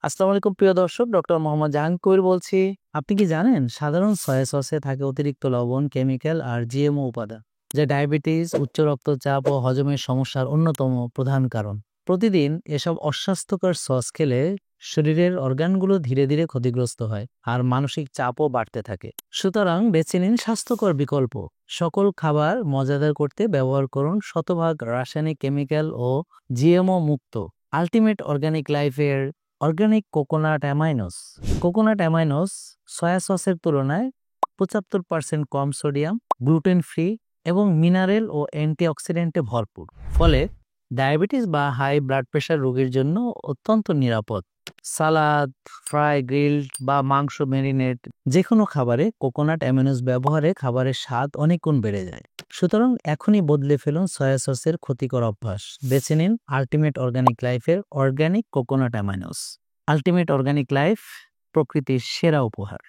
আসসালামু আলাইকুম প্রিয় দর্শক, ডক্টর মোহাম্মদ জাহাঙ্গীর কবির বলছি। আপনি কি জানেন সাধারণ সয়া সসে থাকে অতিরিক্ত লবণ, কেমিক্যাল আর জিএমও উপাদান, যা ডায়াবেটিস, উচ্চ রক্তচাপ ও হজমের সমস্যার অন্যতম প্রধান কারণ। প্রতিদিন এসব অস্বাস্থ্যকর সস খেলে শরীরের অর্গানগুলো ধীরে ধীরে ক্ষতিগ্রস্ত হয় আর মানসিক চাপও বাড়তে থাকে। সুতরাং বেছে নিন স্বাস্থ্যকর বিকল্প। সকল খাবার মজাদার করতে ব্যবহার করুন শতভাগ রাসায়নিক, কেমিক্যাল ও জিএমও মুক্ত আলটিমেট অর্গানিক লাইফের organic coconut aminos. Coconut aminos soya সসের তুলনায় 75% কম সোডিয়াম, গ্লুটেন ফ্রি এবং মিনারেল ও অ্যান্টিঅক্সিডেন্টে ভরপুর। ফলে ডায়াবেটিস বা হাই ব্লাড প্রেশার রোগীর জন্য অত্যন্ত নিরাপদ। সালাদ, ফ্রাই, গ্রিলড বা মাংস ম্যারিনেট যে কোনো খাবারে কোকোনাট অ্যামাইনোস ব্যবহারে খাবারের স্বাদ অনেক গুণ বেড়ে যায়। সুতরাং এখনই বদলে ফেলুন সয়া সসের ক্ষতিকর অভ্যাস। বেছে নিন আলটিমেট অর্গানিক লাইফের organic coconut aminos. Ultimate organic life, প্রকৃতির সেরা উপহার।